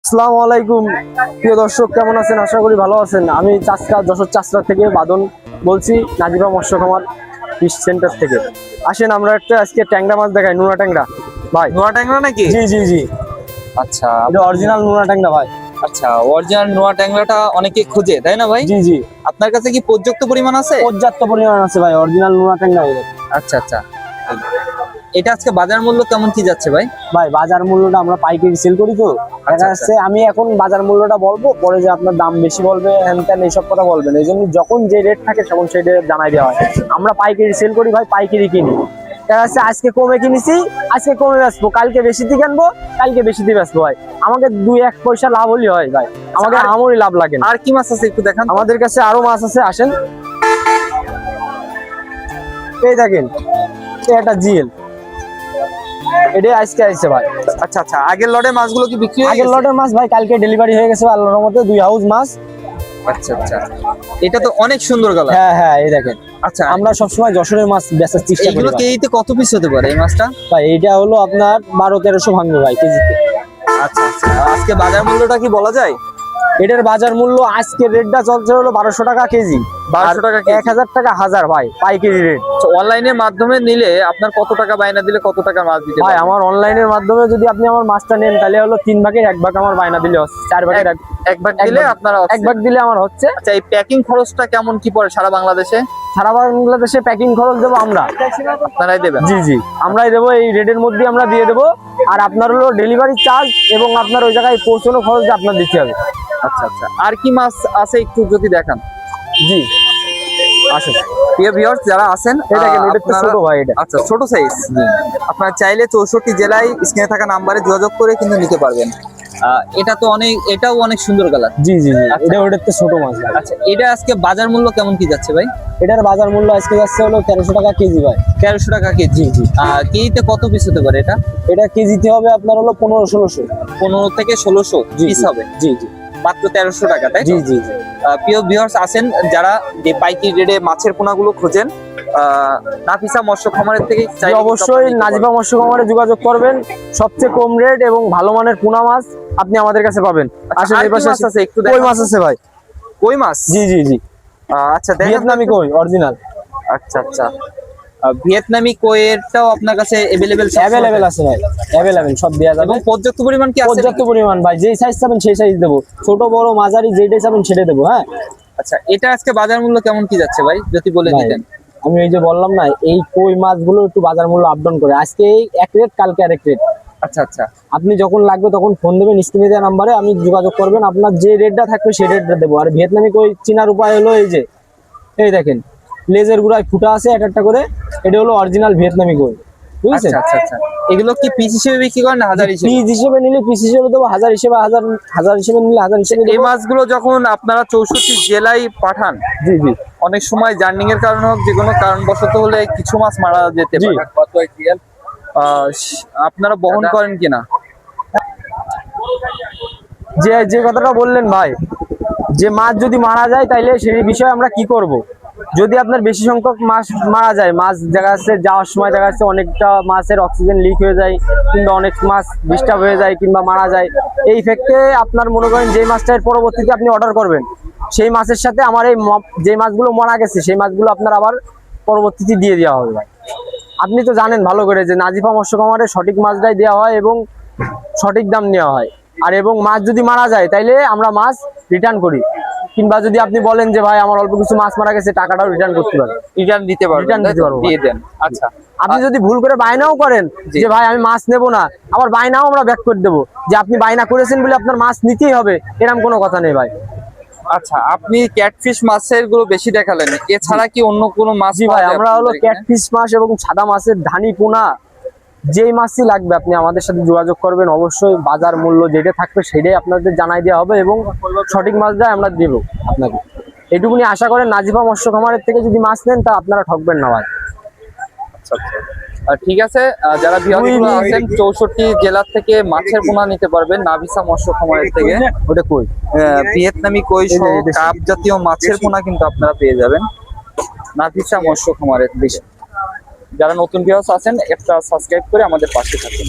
আসসালামু আলাইকুম প্রিয় দর্শক, কেমন আছেন? আশা করি ভালো আছেন। আমি যশোর চাষরা থেকে বাদন বলছি, নাজিবা মৎস্য খামার ফিশ সেন্টার থেকে। আসেন আমরা একটা আজকে ট্যাংরা মাছ দেখাই, নোনা ট্যাংরা ভাই। নোয়া ট্যাংরা নাকি? জি জি জি, আচ্ছা, এটা অরিজিনাল নোনা ট্যাংরা ভাই। আচ্ছা, অরিজিনাল নোয়া ট্যাংরাটা অনেকে খোঁজে, তাই না ভাই? জি জি, আপনার কাছে কি পর্যাপ্ত পরিমাণ আছে? পর্যাপ্ত পরিমাণ আছে ভাই, অরিজিনাল নোনা ট্যাংরা। আচ্ছা আচ্ছা, এটা আজকে বাজার মূল্য কেমন কি যাচ্ছে ভাই? ভাই বাজার মূল্যটা আমরা পাইকারি সেল করি, তো দেখা যাচ্ছে আমি এখন বাজার মূল্যটা বলবো, পরে যে আপনার দাম বেশি বলবে হ্যান ত্যান এইসব কথা বলবেন, এই জন্য যখন যে রেট থাকে তখন সেই রেট জানাই দেওয়া হয়। আমরা পাইকারি সেল করি ভাই, পাইকারি কিনি। দেখা যাচ্ছে আজকে কমে কিনেছি, আজকে কমে বেচবো, কালকে বেশি দিয়ে কিনবো, কালকে বেশি দিয়ে বেচবো ভাই। আমাকে 2-1 পয়সা লাভ হলে হয় ভাই, আমাকে আমরই লাভ লাগে না। আর কি মাছ আছে একটু দেখান। আমাদের কাছে আরো মাছ আছে, আসেন। এই দেখেন, এটা জিএল, এটা আজকে আইছে ভাই। আচ্ছা আচ্ছা, আগের লটের মাছগুলো কি বিক্রি হয়ে আগের গেছে? লটের মাছ ভাই কালকে ডেলিভারি হয়ে গেছে আল্লাহর রহমতে, 2 হাউস মাছ। আচ্ছা আচ্ছা, এটা তো অনেক সুন্দর কালার। হ্যাঁ হ্যাঁ, এই দেখেন, আচ্ছা, আমরা সবসময় যশোরের মাছ বেচার চেষ্টা করি এইগুলো ভাই। কেজিতে কত পিস হতে পারে এই মাছটা? ভাই এইটা হলো আপনার 1200-1300 ভাঙবে ভাই কেজিতে। আচ্ছা আচ্ছা, আজকে বাজার মূল্যটা কি বলা যায়? এটার বাজার মূল্য আজকে রেটটা চলছে হলো 1200 টাকা কেজি, 1200 টাকা কেজি। 1000 টাকা হাজার ভাই, পাইকারি রেট। অনলাইনের মাধ্যমে নিলে আপনার কত টাকা বায়না দিলে কত টাকা মাছ দিতে ভাই পারবেন? আমার অনলাইনের মাধ্যমে যদি আপনি আমার মাছটা নেন, তাহলে হলো 3 ভাগের 1 ভাগ আমার বায়না দিলে হচ্ছে, 4 ভাগের এক ভাগ দিলে আপনারা 1 ভাগ দিলে আমার হচ্ছে। আচ্ছা, এই প্যাকিং খরচটা কেমন কি পড়ে সারা বাংলাদেশে? সারা বাংলাদেশে প্যাকিং খরচ দেবো আমরা, আপনারাই দেবেন? জি জি, আমরাই দেবো, এই রেটের মধ্যে আমরা দিয়ে দেবো। আর আপনার হলো ডেলিভারি চার্জ এবং আপনার ওই জায়গায় পৌঁছানো খরচ আপনার দিতে হবে। আচ্ছা আচ্ছা, আর কি মাছ আছে একটু যদি দেখান। জি আসুন, প্রিয় ভিউয়ার্স যারা আছেন, এই দেখেন, এটা তো আপনারা- ছোট ভাই, এটা আচ্ছা, ছোট সাইজ। আপনারা চাইলে 64 জেলায় স্ক্রিনে থাকা নাম্বারে যোগাযোগ করে কিন্তু নিতে পারবেন। এটাও অনেক সুন্দর কালার। জি জি জি, এটা ওটার তো ছোট মাছ ভাই। আচ্ছা, এটা আজকে বাজার মূল্য কেমন কি যাচ্ছে ভাই? এটার বাজার মূল্য আজকে যাচ্ছে হলো 1300 টাকা কেজি ভাই। 1300 টাকা কেজি। কেজিতে কত পিস হতে পারে এটা? এটা কেজিতে হবে আপনার হলো 1500-1600। 15 থেকে 1600 জি পিস হবে, জি জি মাত্র 1300 টাকা, তাই তো? জি জি জি। প্রিয় ভিউয়ার্স আছেন যারা যে পাইকারি রেটে মাছের পোনাগুলো খোঁজেন, নাফিসা মৎস্য খামারের থেকে জি, অবশ্যই নাজিবা মৎস্য খামারে যোগাযোগ করবেন, সবচেয়ে কম রেট এবং ভালো মানের পোনা মাছ আপনি আমাদের কাছে পাবেন। আসলে এই পাশে আছে একটু কই মাছ আছে ভাই। কই মাছ? জি জি জি, আচ্ছা, দেখেন তো ভিয়েতনামি একটু। কই অরিজিনাল। আচ্ছা আচ্ছা, ভিয়েতনামি কোয়েরটাও আপনার কাছে অ্যাভেলেবেল আছে ভাই, অ্যাভেলেবেল, সব দেয়া যাবে। এবং পর্যাপ্ত পরিমাণ কি আছে? পর্যাপ্ত পরিমাণ ভাই, যেই সাইজ চাবেন সেই সাইজ দেবো, ছোট বড় মাঝারি যেটাই চাবেন সেটাই দেবো। হ্যাঁ আচ্ছা, এটা আজকে বাজার মূল্য কেমন কি যাচ্ছে ভাই যদি বলে ভাই, দিতেন? আমি এই যে বললাম না, এই কই মাছগুলো একটু বাজার মূল্য আপ ডাউন করে, আজকে এই এক রেট, কালকে আরেক রেট। আচ্ছা আচ্ছা, আপনি যখন লাগবে তখন ফোন দেবেন, স্ক্রিনে দেওয়া নাম্বারে আমি যোগাযোগ করবেন, আপনার যে রেটটা থাকবে সেই রেটটা দেবো। আর ভিয়েতনামি কই চিনার উপায় হলো এই যে, এই দেখেন লেজের গুড়ায় ফুটা আছে একটা করে, এটা হলো অরিজিনাল ভিয়েতনামি কই, বুঝছেন? আচ্ছা আচ্ছা আচ্ছা, এগুলো কি পিস হিসেবে বিক্রি করেন না হাজার হিসেবে? পিস হিসেবে নিলে পিস হিসেবে দেবো, হাজার হিসেবে হাজার হিসেবে নিলে হাজার হিসেবে এই দেবো। মাছগুলো যখন আপনারা 64 জেলায় পাঠান, জি জি অনেক সময় জার্নিং এর কারণে হোক, যে কোনো কারণবশত হলে কিছু মাছ মারা যেতে জি। পারে, আপনারা বহন করেন কিনা? যে যে কথাটা বললেন ভাই, যে মাছ যদি মারা যায় তাইলে সেই বিষয়ে আমরা কি করব? যদি আপনার বেশি সংখ্যক মাছ মারা যায়, মাছ দেখা যাচ্ছে যাওয়ার সময় দেখা যাচ্ছে অনেকটা মাছের অক্সিজেন লিক হয়ে যায়, কিংবা অনেক মাছ ডিস্টার্ব হয়ে যায় কিংবা মারা যায়, এই ফেক্টে আপনার মনে করেন যে মাছটার পরবর্তীতে আপনি অর্ডার করবেন, সেই মাছের সাথে আমার এই যে মাছগুলো মারা গেছে সেই মাছগুলো আপনার আবার পরবর্তীতে দিয়ে দেওয়া হবে ভাই। আপনি তো জানেন ভালো করে যে নাজিফা মৎস্য খামারে সঠিক মাছটাই দেওয়া হয় এবং সঠিক দাম নেওয়া হয়। আর এবং মাছ যদি মারা যায় তাইলে আমরা মাছ রিটার্ন করি, কিংবা যদি আপনি বলেন যে ভাই আমার অল্প কিছু মাছ মারা গেছে, টাকাটাও রিটার্ন করতে পারেন, রিটার্ন দিতে পারবেন? রিটার্ন দিতে পারবো। দিয়ে দেন। আচ্ছা, আপনি যদি ভুল করে বায়নাও করেন যে ভাই আমি মাছ নেবো না, আবার বায়নাও আমরা ব্যাক করে দেবো, যে আপনি বায়না করেছেন বলে আপনার মাছ নিতেই হবে, এরকম কোনো কথা নেই ভাই। আচ্ছা, আপনি ক্যাটফিশ মাছের গুলো বেশি দেখালেন, এছাড়া কি অন্য কোনো মাছ জি পাওয়া ভাই, যায় আমরা হলো আপনাদের এখানে? ক্যাটফিশ মাছ এবং সাদা মাছের ধানি পোনা, যেই মাছই লাগবে আপনি আমাদের সাথে যোগাযোগ করবেন, অবশ্যই বাজার মূল্য যেটা থাকবে সেটাই আপনাদের জানাই দেওয়া হবে এবং সঠিক মাছটাই আমরা দেবো আপনাকে। এটুকুনি আশা করেন নাজিফা মৎস্য খামারের থেকে যদি মাছ নেন তা আপনারা ঠকবেন না ভাই। আচ্ছা আচ্ছা, ঠিক আছে। যারা ভিউয়ারগুলো আছেন 64 জেলা থেকে মাছের পোনা নিতে পারবেন নাফিসা মৎস্য খামারের থেকে। ওটা কই ভিয়েতনামি কই সহ এই যে কাপ জাতীয় মাছের পোনা কিন্তু আপনারা পেয়ে যাবেন নাফিসা মৎস্য খামারের থেকে। যারা নতুন ভিউয়ার্স আছেন একটা সাবস্ক্রাইব করে আমাদের পাশে থাকুন।